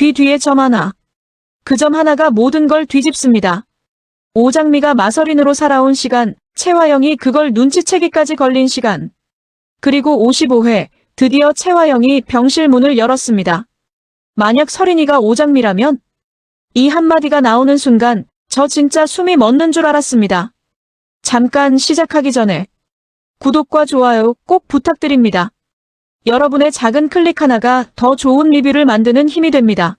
귀 뒤에 점 하나. 그 점 하나가 모든 걸 뒤집습니다. 오장미가 마서린으로 살아온 시간, 채화영이 그걸 눈치채기까지 걸린 시간. 그리고 55회, 드디어 채화영이 병실 문을 열었습니다. 만약 서린이가 오장미라면? 이 한마디가 나오는 순간 저 진짜 숨이 멎는 줄 알았습니다. 잠깐 시작하기 전에 구독과 좋아요 꼭 부탁드립니다. 여러분의 작은 클릭 하나가 더 좋은 리뷰를 만드는 힘이 됩니다.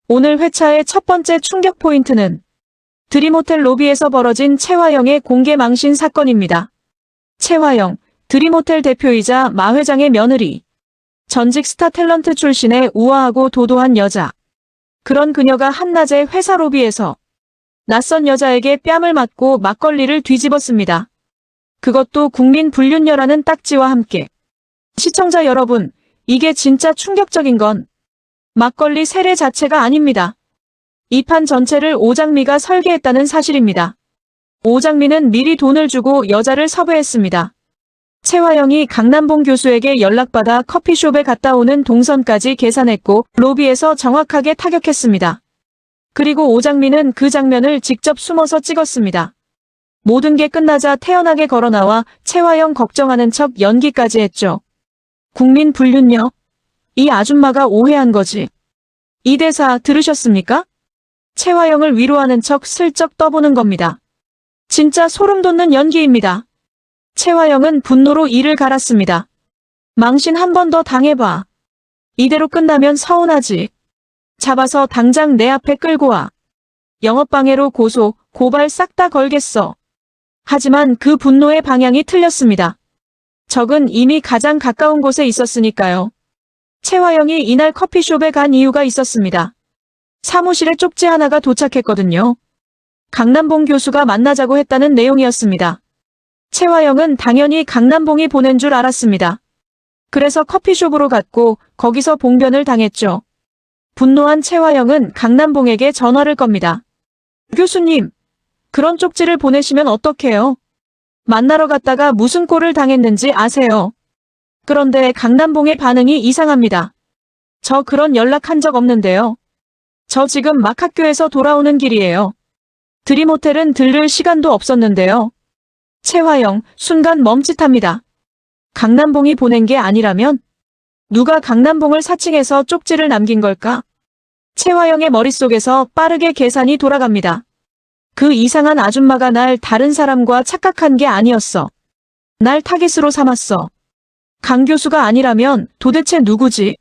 오늘 회차의 첫 번째 충격 포인트는 드림호텔 로비에서 벌어진 채화영의 공개 망신 사건입니다. 채화영, 드림호텔 대표이자 마 회장의 며느리. 전직 스타 탤런트 출신의 우아하고 도도한 여자. 그런 그녀가 한낮에 회사 로비에서 낯선 여자에게 뺨을 맞고 막걸리를 뒤집었습니다. 그것도 국민 불륜녀라는 딱지와 함께. 시청자 여러분, 이게 진짜 충격적인 건 막걸리 세례 자체가 아닙니다. 이 판 전체를 오장미가 설계했다는 사실입니다. 오장미는 미리 돈을 주고 여자를 섭외했습니다. 채화영이 강남봉 교수에게 연락받아 커피숍에 갔다 오는 동선까지 계산했고 로비에서 정확하게 타격했습니다. 그리고 오장미는 그 장면을 직접 숨어서 찍었습니다. 모든 게 끝나자 태연하게 걸어나와 채화영 걱정하는 척 연기까지 했죠. 국민 불륜녀? 이 아줌마가 오해한 거지. 이 대사 들으셨습니까? 채화영을 위로하는 척 슬쩍 떠보는 겁니다. 진짜 소름 돋는 연기입니다. 채화영은 분노로 이를 갈았습니다. 망신 한 번 더 당해봐. 이대로 끝나면 서운하지. 잡아서 당장 내 앞에 끌고 와. 영업방해로 고소, 고발 싹 다 걸겠어. 하지만 그 분노의 방향이 틀렸습니다. 적은 이미 가장 가까운 곳에 있었으니까요. 채화영이 이날 커피숍에 간 이유가 있었습니다. 사무실에 쪽지 하나가 도착했거든요. 강남봉 교수가 만나자고 했다는 내용이었습니다. 채화영은 당연히 강남봉이 보낸 줄 알았습니다. 그래서 커피숍으로 갔고 거기서 봉변을 당했죠. 분노한 채화영은 강남봉에게 전화를 겁니다. 교수님, 그런 쪽지를 보내시면 어떡해요? 만나러 갔다가 무슨 꼴을 당했는지 아세요? 그런데 강남봉의 반응이 이상합니다. 저 그런 연락 한 적 없는데요. 저 지금 막 학교에서 돌아오는 길이에요. 드림호텔은 들를 시간도 없었는데요. 채화영, 순간 멈칫합니다. 강남봉이 보낸 게 아니라면? 누가 강남봉을 사칭해서 쪽지를 남긴 걸까? 채화영의 머릿속에서 빠르게 계산이 돌아갑니다. 그 이상한 아줌마가 날 다른 사람과 착각한 게 아니었어. 날 타깃으로 삼았어. 강 교수가 아니라면 도대체 누구지?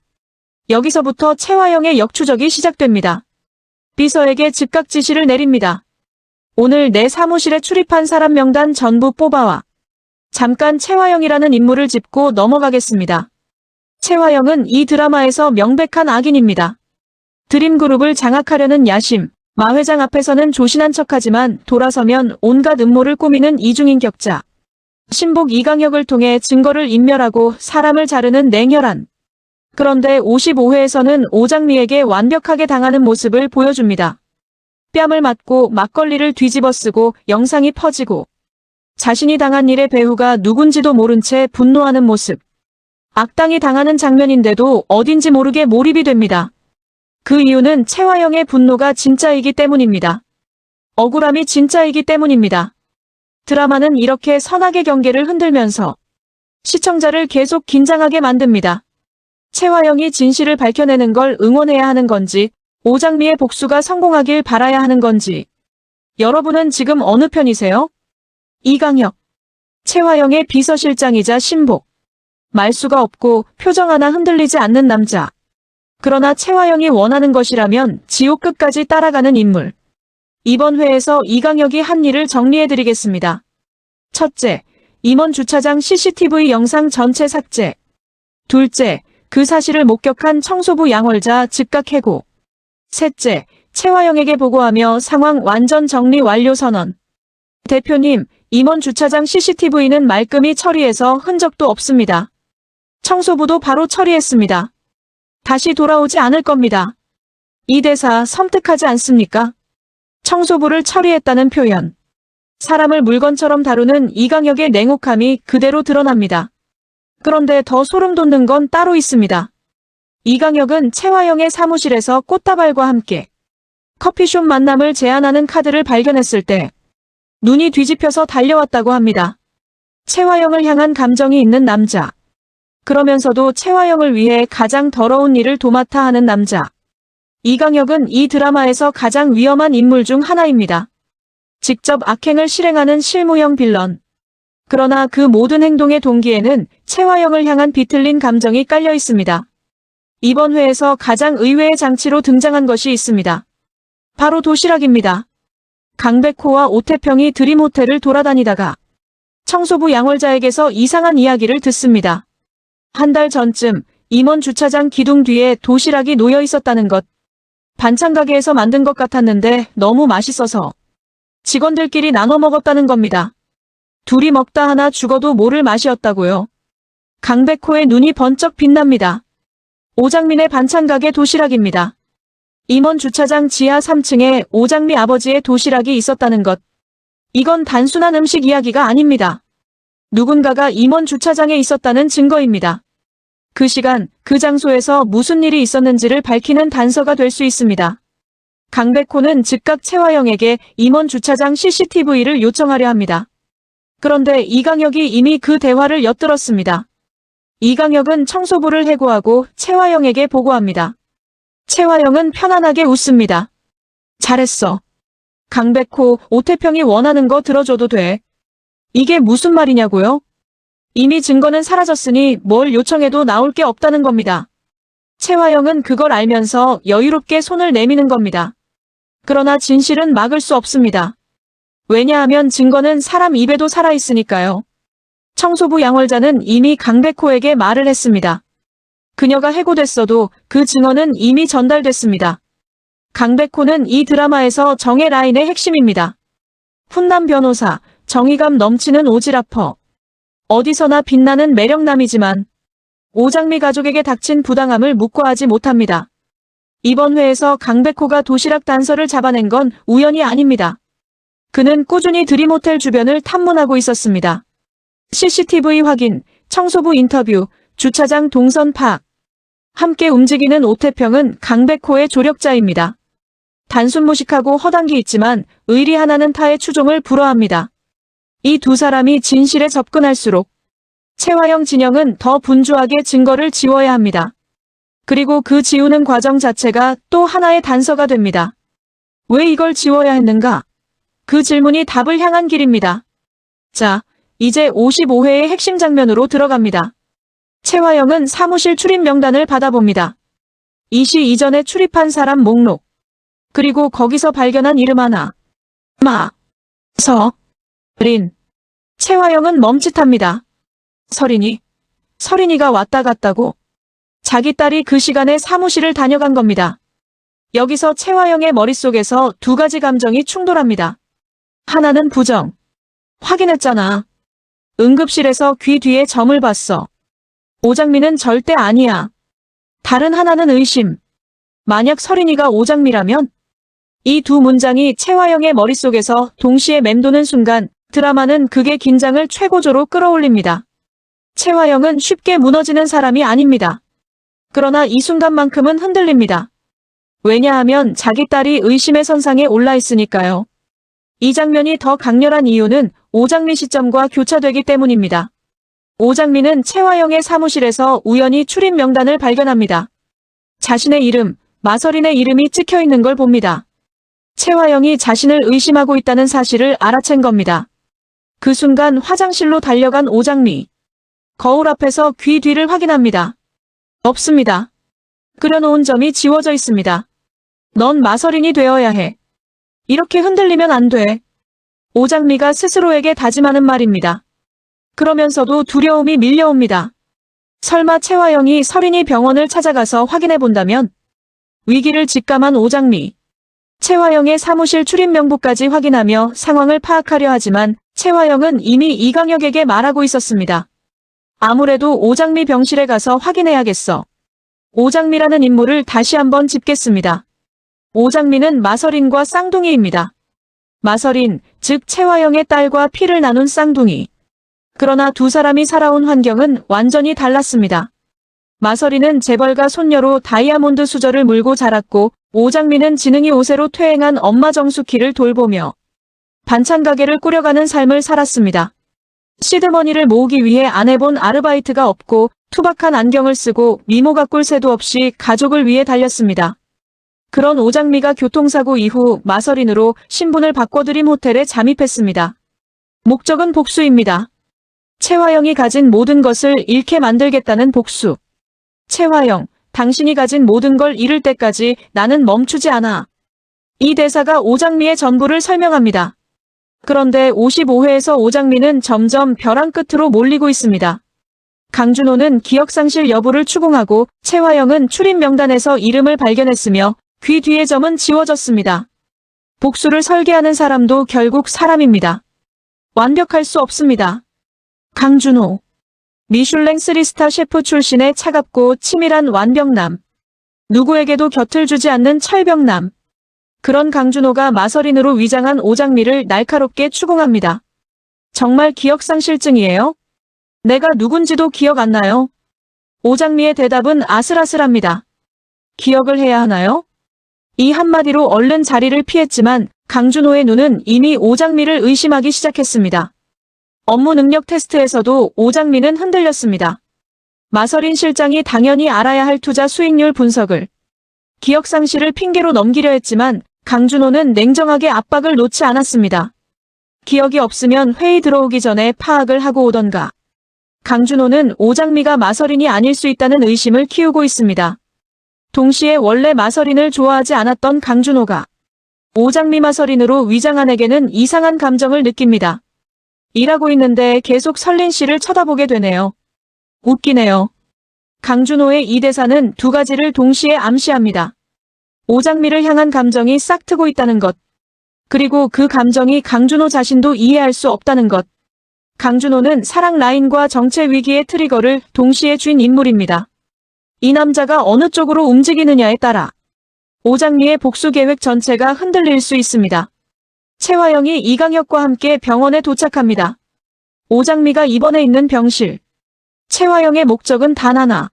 여기서부터 채화영의 역추적이 시작됩니다. 비서에게 즉각 지시를 내립니다. 오늘 내 사무실에 출입한 사람 명단 전부 뽑아와. 잠깐 채화영이라는 인물을 짚고 넘어가겠습니다. 채화영은 이 드라마에서 명백한 악인입니다. 드림그룹을 장악하려는 야심, 마 회장 앞에서는 조신한 척하지만 돌아서면 온갖 음모를 꾸미는 이중인격자. 신복 이강혁을 통해 증거를 인멸하고 사람을 자르는 냉혈한. 그런데 55회에서는 오장미에게 완벽하게 당하는 모습을 보여줍니다. 뺨을 맞고 막걸리를 뒤집어 쓰고 영상이 퍼지고 자신이 당한 일의 배후가 누군지도 모른 채 분노하는 모습. 악당이 당하는 장면인데도 어딘지 모르게 몰입이 됩니다. 그 이유는 채화영의 분노가 진짜이기 때문입니다. 억울함이 진짜이기 때문입니다. 드라마는 이렇게 선악의 경계를 흔들면서 시청자를 계속 긴장하게 만듭니다. 채화영이 진실을 밝혀내는 걸 응원해야 하는 건지, 오장미의 복수가 성공하길 바라야 하는 건지. 여러분은 지금 어느 편이세요? 이강혁, 채화영의 비서실장이자 신복. 말수가 없고 표정 하나 흔들리지 않는 남자. 그러나 채화영이 원하는 것이라면 지옥 끝까지 따라가는 인물. 이번 회에서 이강혁이 한 일을 정리해드리겠습니다. 첫째, 임원 주차장 CCTV 영상 전체 삭제. 둘째, 그 사실을 목격한 청소부 양월자 즉각 해고. 셋째, 채화영에게 보고하며 상황 완전 정리 완료 선언. 대표님, 임원 주차장 CCTV는 말끔히 처리해서 흔적도 없습니다. 청소부도 바로 처리했습니다. 다시 돌아오지 않을 겁니다. 이 대사 섬뜩하지 않습니까? 청소부를 처리했다는 표현. 사람을 물건처럼 다루는 이강혁의 냉혹함이 그대로 드러납니다. 그런데 더 소름 돋는 건 따로 있습니다. 이강혁은 최화영의 사무실에서 꽃다발과 함께 커피숍 만남을 제안하는 카드를 발견했을 때 눈이 뒤집혀서 달려왔다고 합니다. 최화영을 향한 감정이 있는 남자. 그러면서도 최화영을 위해 가장 더러운 일을 도맡아 하는 남자. 이강혁은 이 드라마에서 가장 위험한 인물 중 하나입니다. 직접 악행을 실행하는 실무형 빌런. 그러나 그 모든 행동의 동기에는 최화영을 향한 비틀린 감정이 깔려 있습니다. 이번 회에서 가장 의외의 장치로 등장한 것이 있습니다. 바로 도시락입니다. 강백호와 오태평이 드림호텔을 돌아다니다가 청소부 양월자에게서 이상한 이야기를 듣습니다. 한 달 전쯤 임원 주차장 기둥 뒤에 도시락이 놓여 있었다는 것. 반찬 가게에서 만든 것 같았는데 너무 맛있어서 직원들끼리 나눠 먹었다는 겁니다. 둘이 먹다 하나 죽어도 모를 맛이었다고요. 강백호의 눈이 번쩍 빛납니다. 오장민의 반찬 가게 도시락입니다. 임원 주차장 지하 3층에 오장미 아버지의 도시락이 있었다는 것. 이건 단순한 음식 이야기가 아닙니다. 누군가가 임원 주차장에 있었다는 증거입니다. 그 시간, 그 장소에서 무슨 일이 있었는지를 밝히는 단서가 될 수 있습니다. 강백호는 즉각 최화영에게 임원 주차장 CCTV를 요청하려 합니다. 그런데 이강혁이 이미 그 대화를 엿들었습니다. 이강혁은 청소부를 해고하고 최화영에게 보고합니다. 최화영은 편안하게 웃습니다. 잘했어. 강백호, 오태평이 원하는 거 들어줘도 돼. 이게 무슨 말이냐고요? 이미 증거는 사라졌으니 뭘 요청해도 나올 게 없다는 겁니다. 최화영은 그걸 알면서 여유롭게 손을 내미는 겁니다. 그러나 진실은 막을 수 없습니다. 왜냐하면 증거는 사람 입에도 살아있으니까요. 청소부 양월자는 이미 강백호에게 말을 했습니다. 그녀가 해고됐어도 그 증언은 이미 전달됐습니다. 강백호는 이 드라마에서 정의 라인의 핵심입니다. 훈남 변호사, 정의감 넘치는 오지라퍼. 어디서나 빛나는 매력남이지만 오장미 가족에게 닥친 부당함을 묵과하지 못합니다. 이번 회에서 강백호가 도시락 단서를 잡아낸 건 우연이 아닙니다. 그는 꾸준히 드림호텔 주변을 탐문하고 있었습니다. CCTV 확인, 청소부 인터뷰, 주차장 동선 파악. 함께 움직이는 오태평은 강백호의 조력자입니다. 단순 무식하고 허당기 있지만 의리 하나는 타의 추종을 불허합니다. 이 두 사람이 진실에 접근할수록 최화영 진영은 더 분주하게 증거를 지워야 합니다. 그리고 그 지우는 과정 자체가 또 하나의 단서가 됩니다. 왜 이걸 지워야 했는가? 그 질문이 답을 향한 길입니다. 자, 이제 55회의 핵심 장면으로 들어갑니다. 최화영은 사무실 출입 명단을 받아봅니다. 이 시 이전에 출입한 사람 목록. 그리고 거기서 발견한 이름 하나. 서린. 최화영은 멈칫합니다. 서린이가 왔다 갔다고. 자기 딸이 그 시간에 사무실을 다녀간 겁니다. 여기서 최화영의 머릿속에서 두 가지 감정이 충돌합니다. 하나는 부정. 확인했잖아. 응급실에서 귀 뒤에 점을 봤어. 오장미는 절대 아니야. 다른 하나는 의심. 만약 서린이가 오장미라면? 이 두 문장이 최화영의 머릿속에서 동시에 맴도는 순간 드라마는 극의 긴장을 최고조로 끌어올립니다. 최화영은 쉽게 무너지는 사람이 아닙니다. 그러나 이 순간만큼은 흔들립니다. 왜냐하면 자기 딸이 의심의 선상에 올라 있으니까요. 이 장면이 더 강렬한 이유는 오장미 시점과 교차되기 때문입니다. 오장미는 최화영의 사무실에서 우연히 출입 명단을 발견합니다. 자신의 이름, 마서린의 이름이 찍혀 있는 걸 봅니다. 최화영이 자신을 의심하고 있다는 사실을 알아챈 겁니다. 그 순간 화장실로 달려간 오장미. 거울 앞에서 귀 뒤를 확인합니다. 없습니다. 그려놓은 점이 지워져 있습니다. 넌 마서린이 되어야 해. 이렇게 흔들리면 안 돼. 오장미가 스스로에게 다짐하는 말입니다. 그러면서도 두려움이 밀려옵니다. 설마 최화영이 서린이 병원을 찾아가서 확인해 본다면? 위기를 직감한 오장미. 최화영의 사무실 출입 명부까지 확인하며 상황을 파악하려 하지만 최화영은 이미 이강혁에게 말하고 있었습니다. 아무래도 오장미 병실에 가서 확인해야겠어. 오장미라는 인물을 다시 한번 짚겠습니다. 오장미는 마서린과 쌍둥이입니다. 마서린, 즉 최화영의 딸과 피를 나눈 쌍둥이. 그러나 두 사람이 살아온 환경은 완전히 달랐습니다. 마서리는 재벌가 손녀로 다이아몬드 수저를 물고 자랐고 오장미는 지능이 5세로 퇴행한 엄마 정숙희를 돌보며 반찬 가게를 꾸려가는 삶을 살았습니다. 시드머니를 모으기 위해 안 해본 아르바이트가 없고 투박한 안경을 쓰고 미모 가꿀 새도 없이 가족을 위해 달렸습니다. 그런 오장미가 교통사고 이후 마서린으로 신분을 바꿔들임 호텔에 잠입했습니다. 목적은 복수입니다. 채화영이 가진 모든 것을 잃게 만들겠다는 복수. 채화영, 당신이 가진 모든 걸 잃을 때까지 나는 멈추지 않아. 이 대사가 오장미의 전부를 설명합니다. 그런데 55회에서 오장미는 점점 벼랑 끝으로 몰리고 있습니다. 강준호는 기억상실 여부를 추궁하고 채화영은 출입 명단에서 이름을 발견했으며 귀 뒤의 점은 지워졌습니다. 복수를 설계하는 사람도 결국 사람입니다. 완벽할 수 없습니다. 강준호. 미슐랭 3스타 셰프 출신의 차갑고 치밀한 완벽남. 누구에게도 곁을 주지 않는 철벽남. 그런 강준호가 마서린으로 위장한 오장미를 날카롭게 추궁합니다. 정말 기억상실증이에요? 내가 누군지도 기억 안 나요? 오장미의 대답은 아슬아슬합니다. 기억을 해야 하나요? 이 한마디로 얼른 자리를 피했지만 강준호의 눈은 이미 오장미를 의심하기 시작했습니다. 업무 능력 테스트에서도 오장미는 흔들렸습니다. 마서린 실장이 당연히 알아야 할 투자 수익률 분석을 기억상실을 핑계로 넘기려 했지만 강준호는 냉정하게 압박을 놓지 않았습니다. 기억이 없으면 회의 들어오기 전에 파악을 하고 오던가. 강준호는 오장미가 마서린이 아닐 수 있다는 의심을 키우고 있습니다. 동시에 원래 마서린을 좋아하지 않았던 강준호가 오장미 마서린으로 위장한 에게는 이상한 감정을 느낍니다. 일하고 있는데 계속 설린 씨를 쳐다보게 되네요. 웃기네요. 강준호의 이 대사는 두 가지를 동시에 암시합니다. 오장미를 향한 감정이 싹트고 있다는 것. 그리고 그 감정이 강준호 자신도 이해할 수 없다는 것. 강준호는 사랑 라인과 정체 위기의 트리거를 동시에 쥔 인물입니다. 이 남자가 어느 쪽으로 움직이느냐에 따라 오장미의 복수 계획 전체가 흔들릴 수 있습니다. 채화영이 이강혁과 함께 병원에 도착합니다. 오장미가 입원해 있는 병실. 채화영의 목적은 단 하나.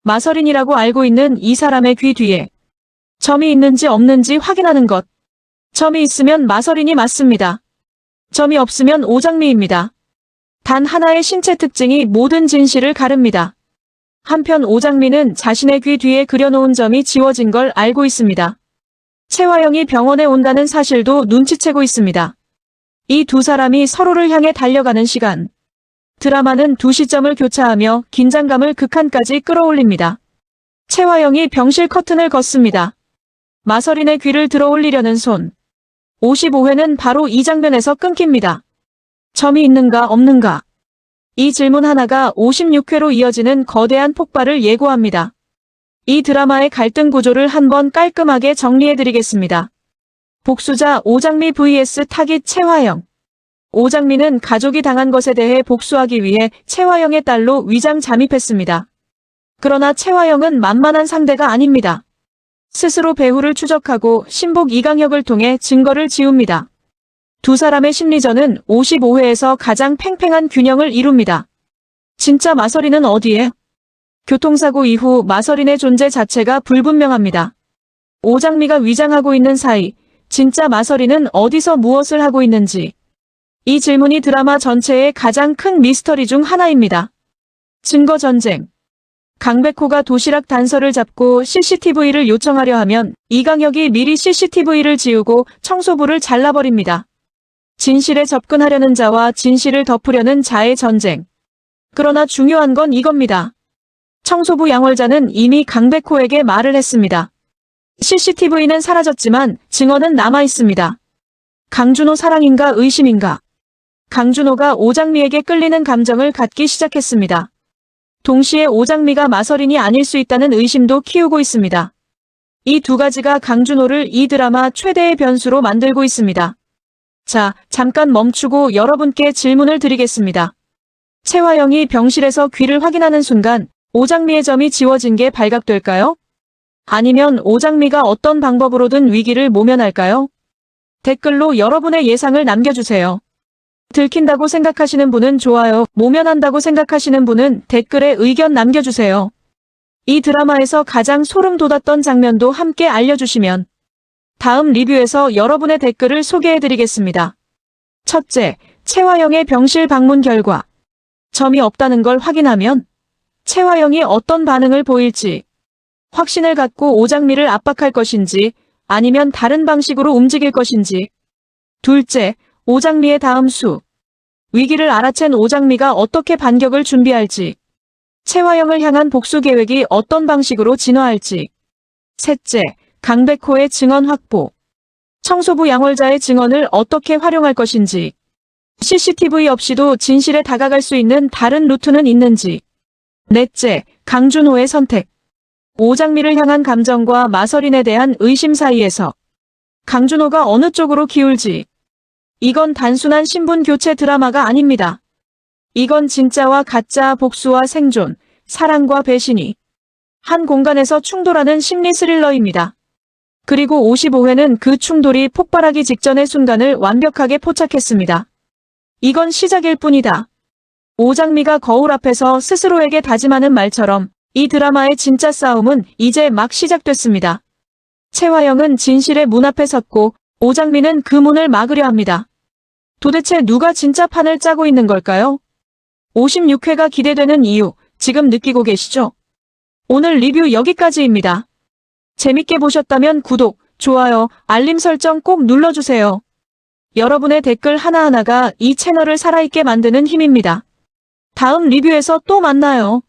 마서린이라고 알고 있는 이 사람의 귀 뒤에 점이 있는지 없는지 확인하는 것. 점이 있으면 마서린이 맞습니다. 점이 없으면 오장미입니다. 단 하나의 신체 특징이 모든 진실을 가릅니다. 한편 오장미는 자신의 귀 뒤에 그려놓은 점이 지워진 걸 알고 있습니다. 채화영이 병원에 온다는 사실도 눈치채고 있습니다. 이 두 사람이 서로를 향해 달려가는 시간. 드라마는 두 시점을 교차하며 긴장감을 극한까지 끌어올립니다. 채화영이 병실 커튼을 걷습니다. 마서린의 귀를 들어올리려는 손. 55회는 바로 이 장면에서 끊깁니다. 점이 있는가 없는가. 이 질문 하나가 56회로 이어지는 거대한 폭발을 예고합니다. 이 드라마의 갈등 구조를 한번 깔끔하게 정리해드리겠습니다. 복수자 오장미 vs 타깃 채화영. 오장미는 가족이 당한 것에 대해 복수하기 위해 채화영의 딸로 위장 잠입했습니다. 그러나 채화영은 만만한 상대가 아닙니다. 스스로 배후를 추적하고 신복 이강혁을 통해 증거를 지웁니다. 두 사람의 심리전은 55회에서 가장 팽팽한 균형을 이룹니다. 진짜 마서린은 어디에? 교통사고 이후 마서린의 존재 자체가 불분명합니다. 오장미가 위장하고 있는 사이, 진짜 마서린은 어디서 무엇을 하고 있는지. 이 질문이 드라마 전체의 가장 큰 미스터리 중 하나입니다. 증거 전쟁. 강백호가 도시락 단서를 잡고 CCTV를 요청하려 하면 이강혁이 미리 CCTV를 지우고 청소부를 잘라버립니다. 진실에 접근하려는 자와 진실을 덮으려는 자의 전쟁. 그러나 중요한 건 이겁니다. 청소부 양월자는 이미 강백호에게 말을 했습니다. CCTV는 사라졌지만 증언은 남아있습니다. 강준호 사랑인가 의심인가. 강준호가 오장미에게 끌리는 감정을 갖기 시작했습니다. 동시에 오장미가 마서린이 아닐 수 있다는 의심도 키우고 있습니다. 이 두 가지가 강준호를 이 드라마 최대의 변수로 만들고 있습니다. 자, 잠깐 멈추고 여러분께 질문을 드리겠습니다. 채화영이 병실에서 귀를 확인하는 순간 오장미의 점이 지워진 게 발각될까요? 아니면 오장미가 어떤 방법으로든 위기를 모면할까요? 댓글로 여러분의 예상을 남겨주세요. 들킨다고 생각하시는 분은 좋아요, 모면한다고 생각하시는 분은 댓글에 의견 남겨주세요. 이 드라마에서 가장 소름 돋았던 장면도 함께 알려주시면 다음 리뷰에서 여러분의 댓글을 소개해드리겠습니다. 첫째, 채화영의 병실 방문 결과. 점이 없다는 걸 확인하면 채화영이 어떤 반응을 보일지, 확신을 갖고 오장미를 압박할 것인지 아니면 다른 방식으로 움직일 것인지. 둘째, 오장미의 다음 수. 위기를 알아챈 오장미가 어떻게 반격을 준비할지, 채화영을 향한 복수 계획이 어떤 방식으로 진화할지. 셋째, 강백호의 증언 확보. 청소부 양월자의 증언을 어떻게 활용할 것인지, CCTV 없이도 진실에 다가갈 수 있는 다른 루트는 있는지. 넷째, 강준호의 선택. 오장미를 향한 감정과 마서린에 대한 의심 사이에서 강준호가 어느 쪽으로 기울지. 이건 단순한 신분 교체 드라마가 아닙니다. 이건 진짜와 가짜, 복수와 생존, 사랑과 배신이 한 공간에서 충돌하는 심리 스릴러입니다. 그리고 55회는 그 충돌이 폭발하기 직전의 순간을 완벽하게 포착했습니다. 이건 시작일 뿐이다. 오장미가 거울 앞에서 스스로에게 다짐하는 말처럼 이 드라마의 진짜 싸움은 이제 막 시작됐습니다. 채화영은 진실의 문 앞에 섰고 오장미는 그 문을 막으려 합니다. 도대체 누가 진짜 판을 짜고 있는 걸까요? 56회가 기대되는 이유, 지금 느끼고 계시죠? 오늘 리뷰 여기까지입니다. 재밌게 보셨다면 구독, 좋아요, 알림 설정 꼭 눌러주세요. 여러분의 댓글 하나하나가 이 채널을 살아있게 만드는 힘입니다. 다음 리뷰에서 또 만나요.